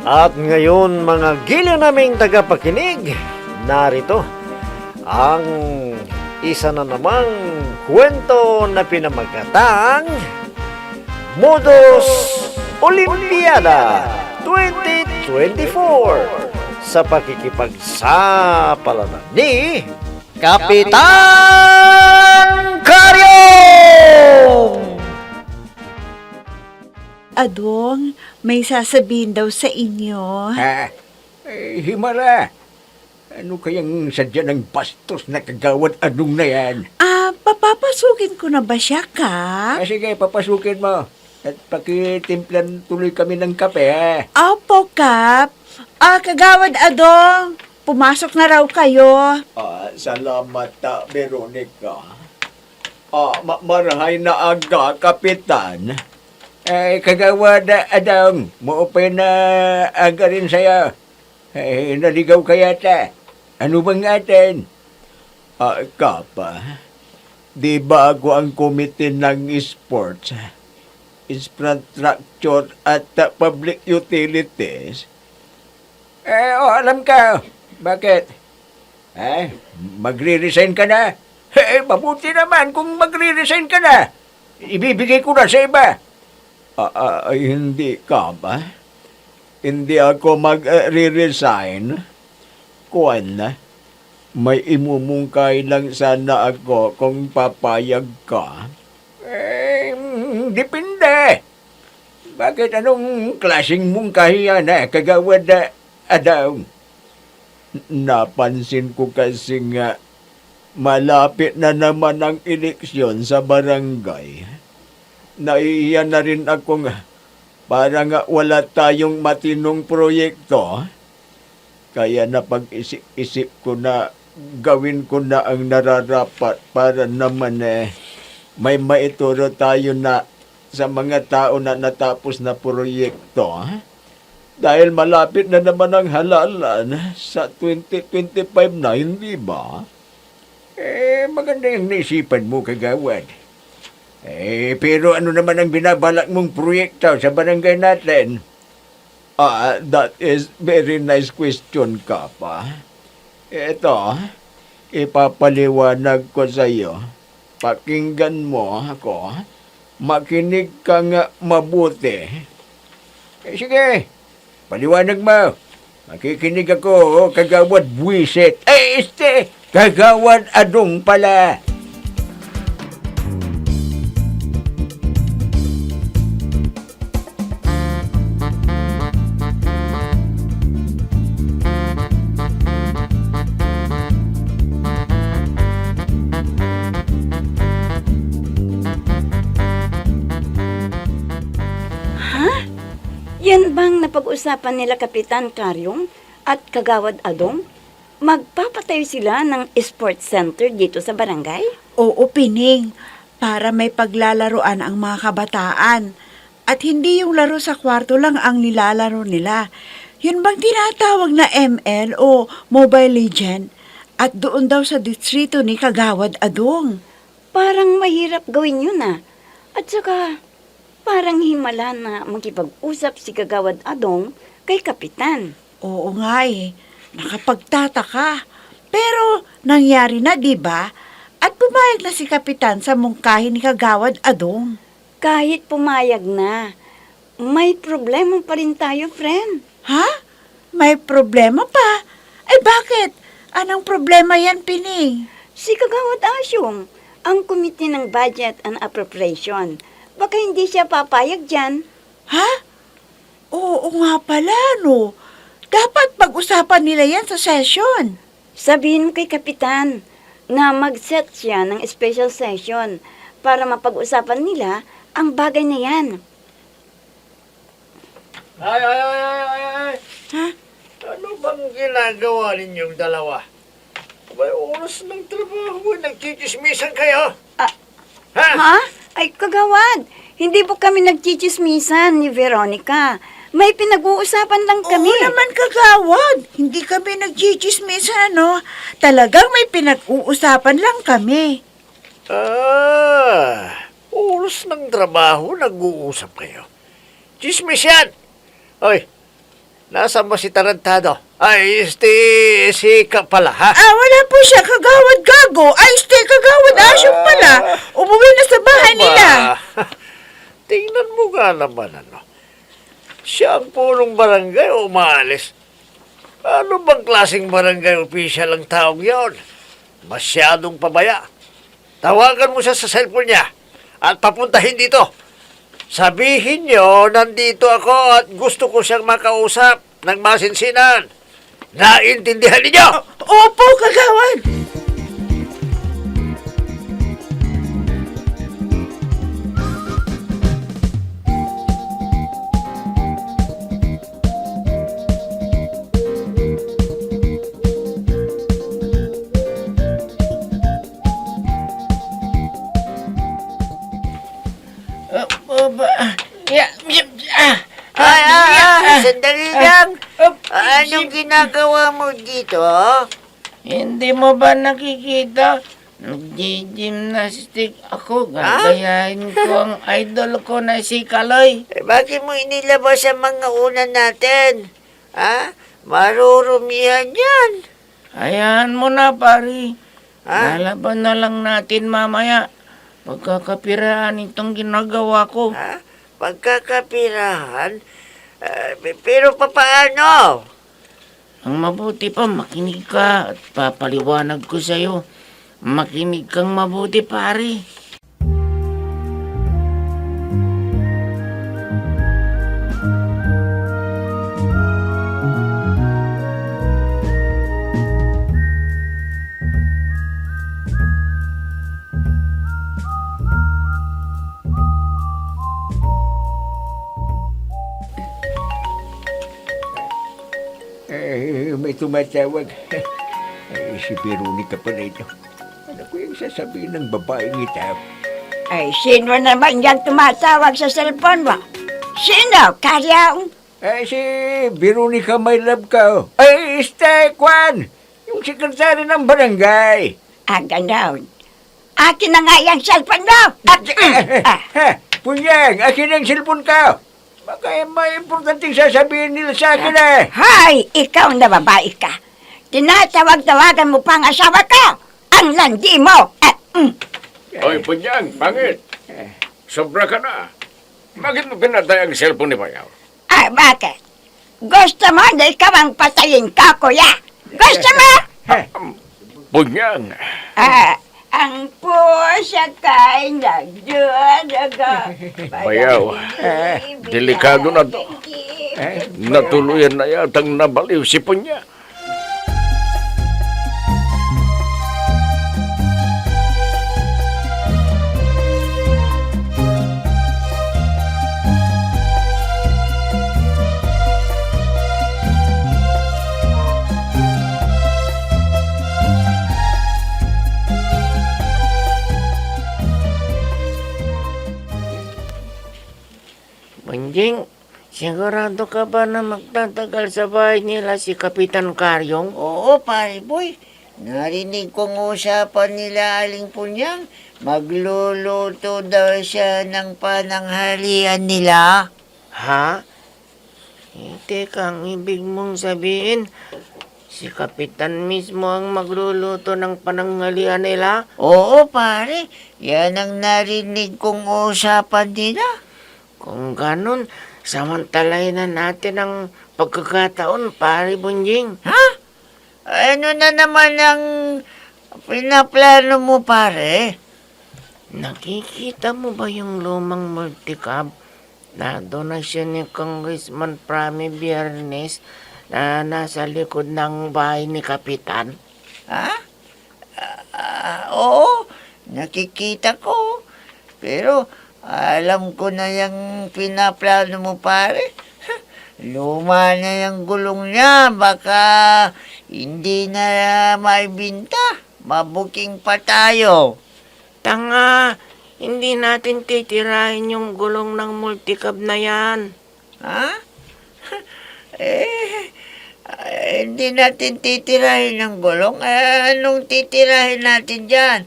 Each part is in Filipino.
At ngayon mga giliw naming tagapakinig, narito ang isa na namang kwento na pinamagatang Modus Olimpiada 2024 sa pakikipagsapalaran ni Kapitan Karyong! Adong, may sasabihin daw sa inyo. Himala. Ano kayang sadya ng bastos na kagawad anong na yan? Papapasukin ko na ba siya, Kap? Sige, papasukin mo. At pakitimplan tuloy kami ng kape, ha? Opo, Kap. Kagawad Adong, pumasok na raw kayo. Salamat, Veronica. Marahay na aga, Kapitan. Kagawad Adong, maupay na aga rin sa'yo. Naligaw kaya ta. Ano bang atin? Kapa, di ba ako ang komite ng sports, infrastructure at public utilities? Alam ka. Bakit? Magre-resign ka na? Mabuti naman kung magre-resign ka na. Ibibigay ko na sa iba. Hindi ka ba? Hindi ako magre-resign. Kuwan na. May imumungkay lang sana ako kung papayag ka. Depende. Bakit anong klaseng mungkahi yan, kagawad Adong? Napansin ko kasi nga malapit na naman ang eleksyon sa barangay. Naiiyan na rin akong parang wala tayong matinong proyekto. Kaya napag-isip ko na gawin ko na ang nararapat para naman may maituro tayo na sa mga tao na natapos na proyekto. Dahil malapit na naman ang halalan sa 2025 na, hindi ba? Maganda yung naisipan mo, kagawad. Pero ano naman ang binabalak mong proyekto sa barangay natin? That is very nice question, Kapa. Ito, ipapaliwanag ko sa iyo. Pakinggan mo ako. Makinig ka nga mabuti. Sige, paliwanag mo. Makikinig ako, kagawad Buisit. Kagawad Adong pala. Yan bang napag-usapan nila Kapitan Karyong at Kagawad Adong? Magpapatayo sila ng sports center dito sa barangay? Oo, Pining. Para may paglalaroan ang mga kabataan. At hindi yung laro sa kwarto lang ang nilalaro nila. Yun bang tinatawag na ML o Mobile Legend? At doon daw sa distrito ni Kagawad Adong. Parang mahirap gawin yun At saka, parang himala na makipag-usap si Kagawad Adong kay Kapitan. Oo nga nakapagtataka. Pero nangyari na, di ba? At pumayag na si Kapitan sa mungkahi ni Kagawad Adong. Kahit pumayag na, may problema pa rin tayo, friend. Ha? May problema pa? Ay bakit? Anong problema yan, Pining? Si Kagawad Asyong, ang Komite ng Budget and Appropriation. Baka hindi siya papayag dyan. Ha? Oo nga pala, no. Dapat pag-usapan nila yan sa session. Sabihin mo kay Kapitan na mag-set siya ng special session para mapag-usapan nila ang bagay na yan. Ay! Ha? Ano bang ginagawa ninyong dalawa? May oras ng trabaho, nagchichismisan kayo? Ha? Ay, Kagawad, hindi po kami nagchichismisan ni Veronica. May pinag-uusapan lang kami. Oo naman, Kagawad. Hindi kami nagchichismisan, ano? Talagang may pinag-uusapan lang kami. Oras ng trabaho, nag-uusap kayo. Chismis yan! Oy, Nasaan ba si Tarantado? Ay, si Ka pala, ha? Wala po siya, kagawad gago. Ay, stay, kagawad asyong pala. Umuwi na sa bahay nila. Aba, tingnan mo nga naman, ano. Siya ang punong barangay o umaalis. Ano bang klaseng barangay official ang taong yon? Masyadong pabaya. Tawagan mo siya sa cellphone niya at papuntahin dito. Sabihin niyo, nandito ako at gusto ko siyang makausap ng masinsinan. Naintindihan ninyo? Opo, kagawad. Sandali lang. Anong ginagawa mo dito? Hindi mo ba nakikita? Nag-gymnastic ako. Gagayahin ko ang idol ko na si Kaloy. Bakit mo inilabas ang mga unan natin? Ha? Marurumihan yan. Hayaan mo na, pari. Ha? Lalaban na lang natin mamaya. Pagkakapiraan itong ginagawa ko. Ha? Pagkakapirahan? Pero papaano? Ang mabuti pa, makinig ka at papaliwanag ko sa'yo. Makinig kang mabuti, pari. May tumatawag. Si Veronica pa na ito. Ano ko yung sasabihin ng babaeng ito? Ay, sino naman yan tumatawag sa cellphone mo? Sino? Karyaong? Si Veronica, my love ka. Ay, Kwan! Yung sekretary ng barangay. Ganon. Akin na nga yung cellphone mo. Punyang, akin ang cellphone ka. Baka may importanteng sasabihin nila sa akin Hay, ikaw na babae ka. Tinatawag-tawagan mo pa ang asawa ko. Ang landi mo. Oy, Punyang, pangit. Sobra ka na. Bakit mo pinatay ang cellphone ni Bayaw? Bakit? Gusto mo na ikaw ang patayin ka, kuya? Gusto mo? Punyang, Ang pusa kay nagduadaga. Bayaw, delikado na to. Natuluyan na yatang nabaliw si Punyang. Manjing, sigurado ka ba na magtatagal sa bahay nila si Kapitan Karyong? Oo, pare boy. Narinig kong usapan nila Aling Punyang. Magluluto daw siya ng pananghalian nila. Ha? Teka, ang ibig mong sabihin, si Kapitan mismo ang magluluto ng pananghalian nila? Oo, pare. Yan ang narinig kong usapan nila. Kung ganun, samantalahin na natin ang pagkakataon, pare Bunjing. Ha? Ano na naman ang pinaplano mo, pare? Nakikita mo ba yung lumang multicab na donasyon ni Congressman Prami Biernes na nasa likod ng bahay ni Kapitan? Ha? Oo, nakikita ko. Pero alam ko na yung pinaplano mo, pare. Luma na yung gulong niya. Baka hindi na maibinta. Mabuking pa tayo. Tanga, hindi natin titirahin yung gulong ng multicab na yan. Ha? Hindi natin titirahin ng gulong. Anong titirahin natin dyan?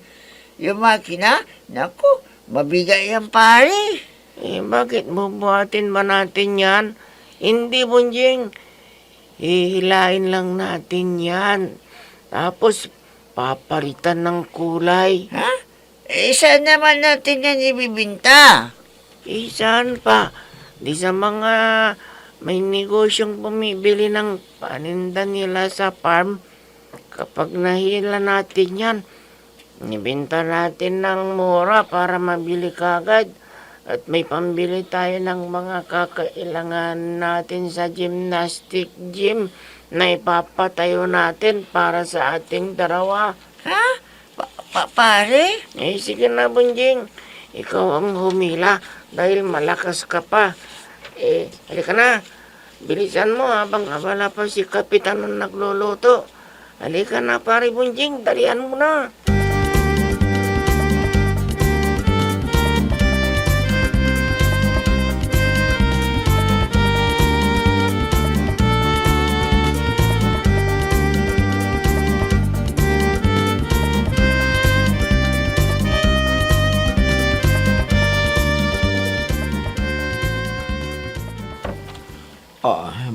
Yung makina? Naku, mabigay yan, pare. Bakit bubuhatin ba natin yan? Hindi, Bunjing. Hihilain lang natin yan. Tapos, papalitan ng kulay. Ha? Saan naman natin yan ibibinta? Saan pa? Di sa mga may negosyong bumibili ng paninda nila sa farm. Kapag nahila natin yan, ibenta natin ng mura para mabili kagad. At may pambili tayo ng mga kakailangan natin sa gymnastic gym na ipapatayo natin para sa ating dalawa. Ha? Pare? Sige na, Bunjing. Ikaw ang humila dahil malakas ka pa. Halika na. Bilisan mo habang abala pa si Kapitan na nagluluto. Halika na, pare Bunjing. Dalian mo na.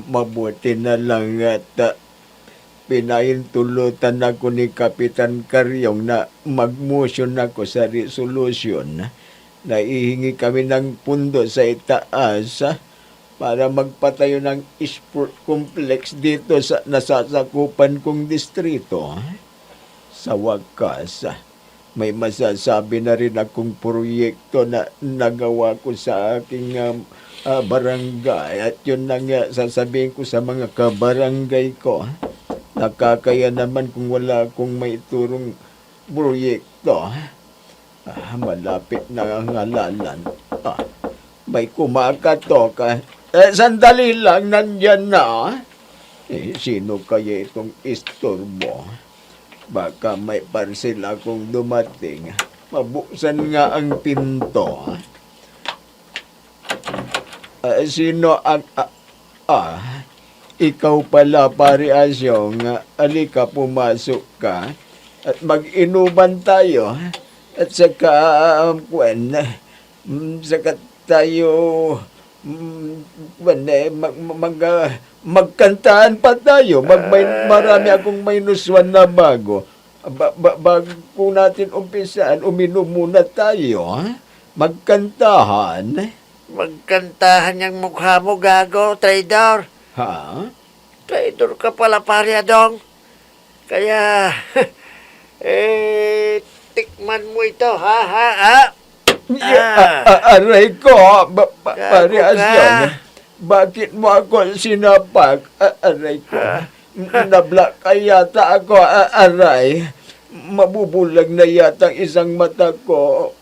Mabuti na lang at pinahintulutan ako ni Kapitan Karyong na mag-motion ako sa resolution na ihingi kami ng pundo sa itaas para magpatayo ng sport complex dito sa nasasakupan kong distrito. Sa wakas, may masasabi na rin akong proyekto na nagawa ko sa aking barangay at yun na nga sasabihin ko sa mga kabarangay ko. Nakakaya naman kung wala akong may turong proyekto. Malapit na ang halalan. May kumakatok. Sandali lang, nandyan na. Sino kaya itong istorbo? Baka may parcel akong dumating. Mabuksan nga ang pinto. Sino ang... ikaw pala, pare Asyong. Alika, pumasok ka. At mag-inuman tayo. At saka, saka tayo... magkantaan pa tayo. Marami akong minus-1 na bago. Bago natin umpisaan, uminom muna tayo. Magkantahan. Magkantahan yung mukha mo, gago, traidor. Ha? Traidor ka pala, pare Adong. Kaya, tikman mo ito, ha? Aray ko, pare Gago ka. Asyong. Bakit mo ako sinapak? Aray ko. Nabla ka yata ako, aray. Mabubulag na yata ang isang mata ko.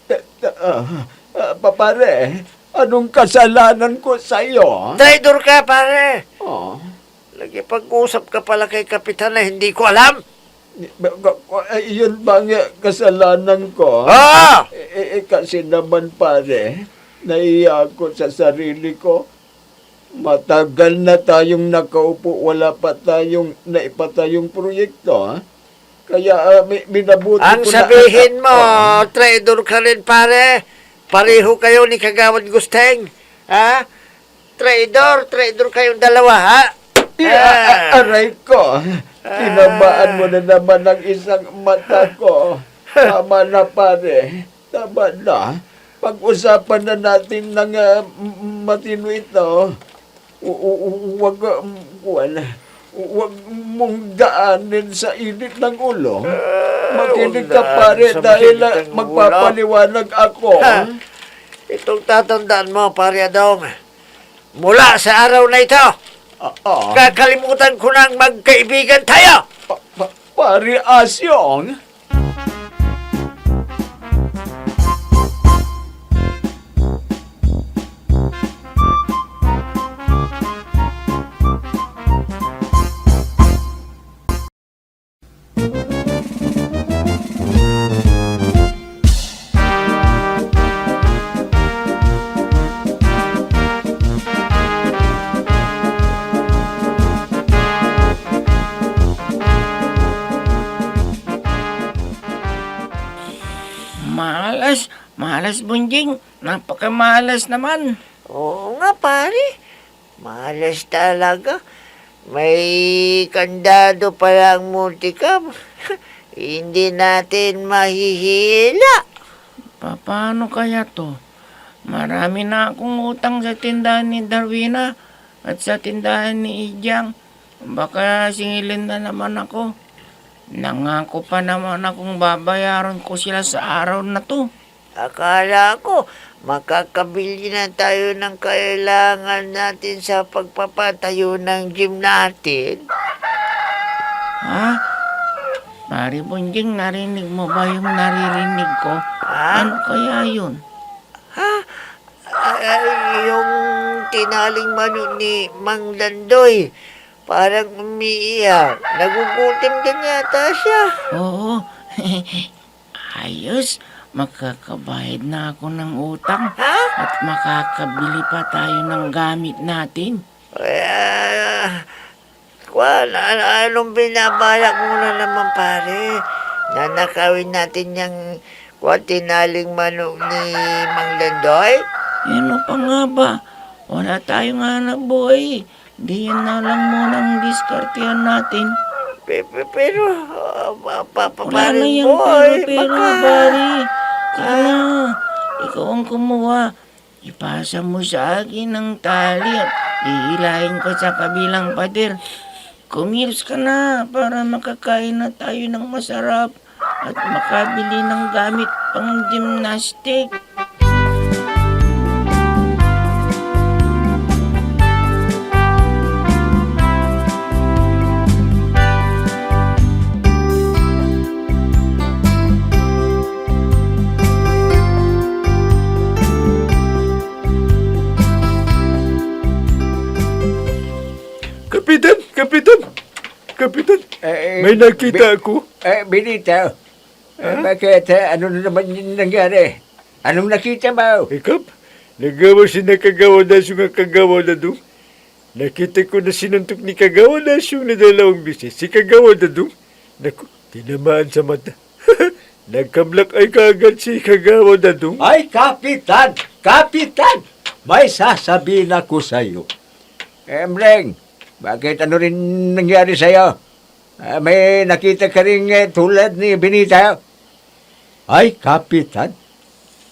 Pare, anong kasalanan ko sa'yo? Traidor ka, pare. Oh. Lagi pag-usap ka pala kay Kapitan na hindi ko alam. Yun bang kasalanan ko? Ah! Kasi naman pare, naiya ako sa sarili ko. Matagal na tayong nakaupo, wala pa tayong naipatayong proyekto. Kaya minabuti Ang ko sabihin mo, traidor ka rin, pare. Pareho kayo ni Kagawad Gusteng. Ha? Traidor kayong dalawa, ha? Aray ko, tinamaan mo na naman ang isang mata ko. Tama na pare, tama na. Pag-usapan na natin ng matino ito. Huwag mong daanin sa init ng ulo. Makinig ka pare Sa dahil makinig ng ulo. magpapaliwanag ako. Itong tatandaan mo, pare Adong. Mula sa araw na ito, kakalimutan ko nang magkaibigan tayo. Pare Asyong. Malas Bunjing. Napakamalas naman. Oo nga, pare. Malas talaga. May kandado pala ang multicam. Hindi natin mahihila. Paano kaya to? Marami na akong utang sa tindahan ni Darwina at sa tindahan ni Ijang. Baka singilin na naman ako. Nangako pa naman akong babayaran ko sila sa araw na to. Akala ko, makakabili na tayo ng kailangan natin sa pagpapatayo ng gym natin. Ha? Pare Bunjing, narinig mo ba yung naririnig ko? Ha? Ano kaya yun? Yung tinaling mano ni Mang Landoy, parang umiiyak. Nagugutim din yata siya. Oo. Ayos. Makakabayad na ako ng utang. At makakabili pa tayo ng gamit natin. Anong binabalak mo na naman, pare? Nanakawin natin yung tinaling manok ni Mang Landoy? Ano pa nga ba? Wala tayong hanap buhay. Di yan na lang munang diskartehan natin. Pero, Wala pare na yung boy, pero, baka... pare. Ano? Ikaw ang kumuha. Ipasa mo sa akin ang tali at ihilahin ko sa kabilang pader. Kumilos ka na para makakain na tayo ng masarap at makabili ng gamit pang gymnastic. Kapitan, Eh, may nakita ako. Benito, bakit? Ano na naman yung nangyari? Anong nakita mo? Kap, nagawa si nakagawa na siya nga kagawa na doon. Nakita ko na sinuntok ni kagawa na siya na dalawang bisis. Si kagawa na doon. Naku, tinamaan sa mata. Nagkamlak ay kagad si kagawa na doon. Ay, Kapitan! Kapitan! May sasabihin ako sa'yo. Emreng, bakit ano rin nangyari sa'yo? May nakita ka rin tulad ni Benito? Ay, Kapitan,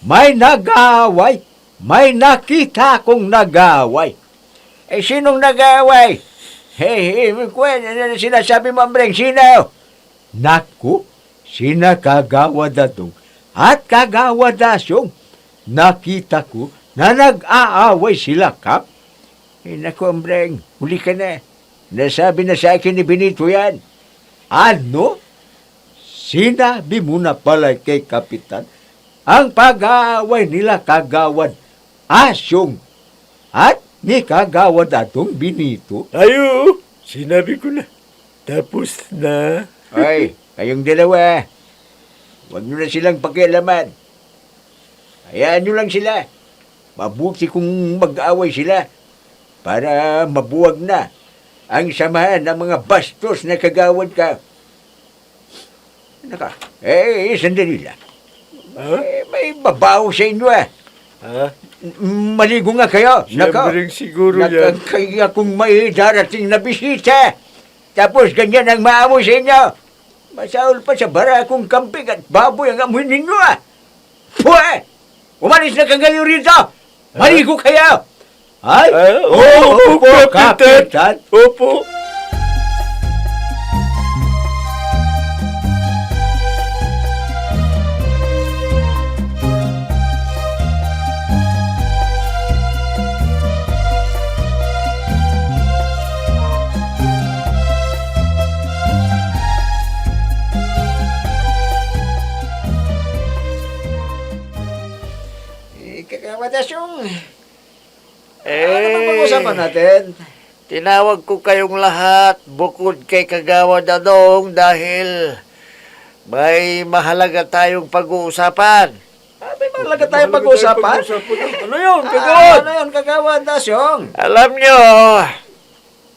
may nag-aaway. May nakita akong nag-aaway. Sinong nag-aaway? Sinasabi mo, Emreng, sino? Naku, sina Kagawa Dadong at Kagawa Dasyong. Nakita ko na nag-aaway sila, Kap. Naku, Emreng, huli ka na. Nasabi na sa akin ni Benito yan. Ano? Sinabi mo na pala kay Kapitan ang pag-aaway nila Kagawad Asyong at ni Kagawad Dadong Benito. Ayo, sinabi ko na. Tapos na. Ay, kayong dalawa, huwag nyo na silang pakialaman. Hayaan nyo lang sila. Mabuti kung mag-away sila para mabuwag na ang samahan ng mga bastos na kagawad ka. Naka, sandali lang. May babaw sa inyo Ha? Maligo nga kayo. Siyempre siguro yan. Nakakaya kung may darating na bisita. Tapos ganyan ang maamoy sa inyo. Masaul pa sa barakong kamping at baboy ang amoy ninyo Pwe! Umalis na kayo rito! Maligo kayo! Ay, Opo, Kapitan. Kapitan. Opo. Kakawatasyong, Ano bang pag-usapan natin? Tinawag ko kayong lahat bukod kay Kagawa Dadong dahil may mahalaga tayong pag-uusapan. May malaga tayong pag-usapan. Ano yun, Ano yun, Kagawad Dasyong? Alam nyo,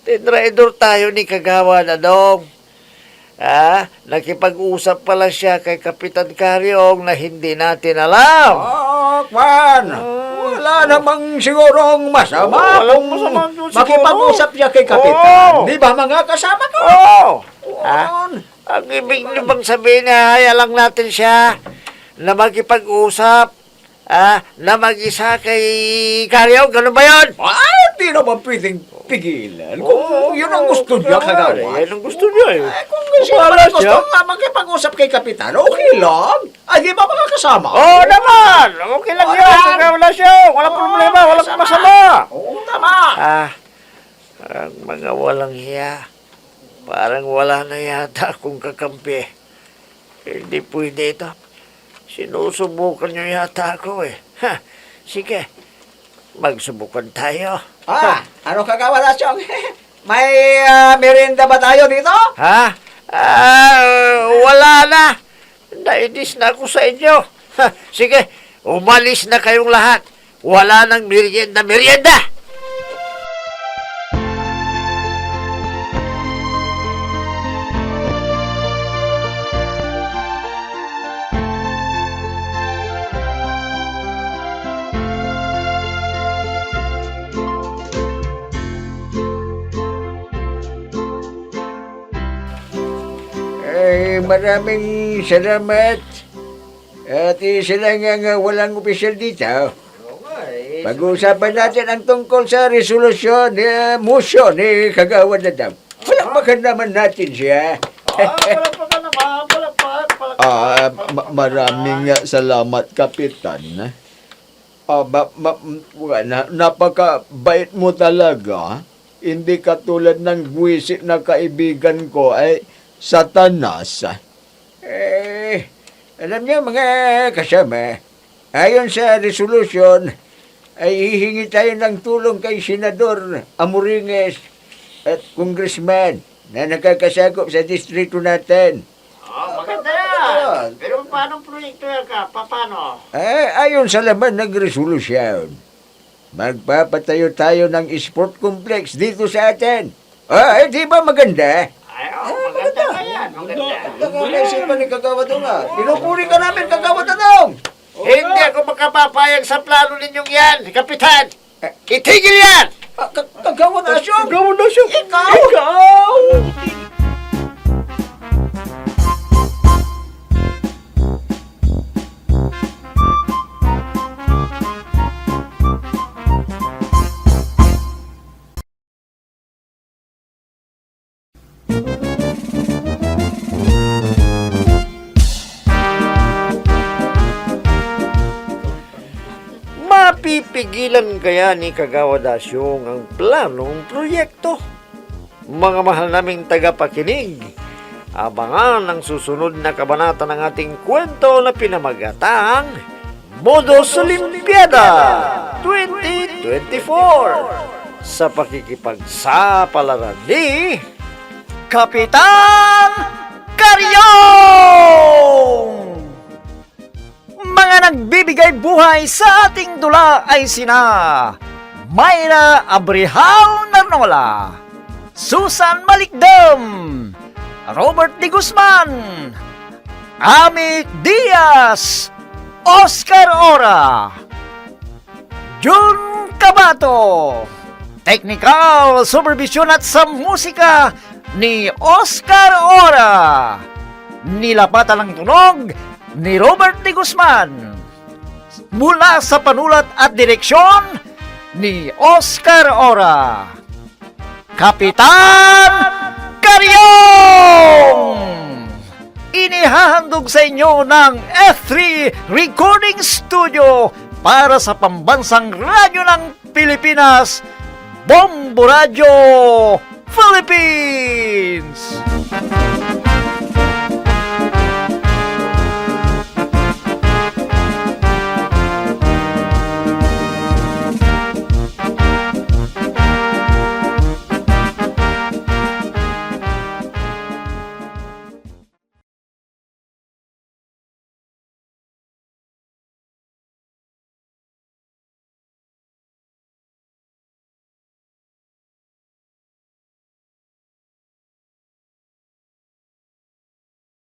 tinraidor tayo ni Kagawa Dadong. Nakipag-usap pala siya kay Kapitan Karyong na hindi natin alam. Kwan! Wala namang sigurong masama Walang kung masama siguro. makipag-usap siya kay Kapitan. Oo. Di ba mga kasama ko? Oo! Yun. Ang ibig niyo bang sabihin na haya lang natin siya na makipag-usap, na mag-isa kay Karyaw? Ganun ba yun? Di naman pwedeng pigilan. Kung yun ang gusto niya, kagawa. Yan ang gusto niya eh. Kung siya Wala naman gusto siya. nga makipag-usap kay Kapitan, okay lang. Ay, di ba mga kasama? Oo naman! Okay lang Wala. yan. Kaya wala siya. Walang problema. Walang masama. Oo, tama. Ang mga walang hiya. Parang wala na yata akong kakampi. Hindi pwede ito. Sinusubukan niyo yata ako eh. Sige, magsubukan tayo. Ano kagawa na, Chong? May merienda ba tayo dito? Wala na. Nainis na ako sa inyo. Sige, umalis na kayong lahat. Wala nang merienda. Ay, maraming salamat. At sila nga walang opisyal dito. Pag-uusapan natin ang tungkol sa resolusyon, motion ni Kagawad na daw. Palakpakan naman natin siya. Maraming salamat, Kapitan. Napakabait mo talaga. Hindi katulad ng buwisit na kaibigan ko ay Satanas. Alam niyo mga kasama, ayon sa resolusyon, ay hihingi tayo ng tulong kay Senador Amoringes at Congressman na nakakasakop sa distrito natin. Maganda yan. Pero paano proyekto yan ka? Paano? Ayon sa laman ng resolusyon, magpapatayo tayo ng sport complex dito sa atin. Di ba maganda? Maganda ka yan. Naisipan ni Kagawad nga. Pinupuri ka namin, Kagawad Adong! Hindi ako makapapayag sa plano ninyong yan, Kapitan. Itigil yan! Kagawad Asyong! Gawin na siya. Ikaw! Mapipigilan kaya ni Kagawad Asyong ang planong proyekto? Mga mahal naming tagapakinig, abangan ang susunod na kabanata ng ating kwento na pinamagatang Modos Olimpiada 2024 sa pakikipagsapalaran ni Kapitan Karyong! Mga nagbibigay buhay sa ating dula ay sina Mayra Abrihal Narnola, Susan Malikdam, Robert D. Guzman, Ami Diaz, Oscar Ora, Jun Cabato, Technical Supervision at sa musika ni Oscar Ora, nilapatan ng tunog ni Robert D. Guzman, mula sa panulat at direksyon ni Oscar Ora. Kapitan Karyong! Inihahandog sa inyo ng F3 Recording Studio para sa pambansang radyo ng Pilipinas, Bombo Radio Philippines!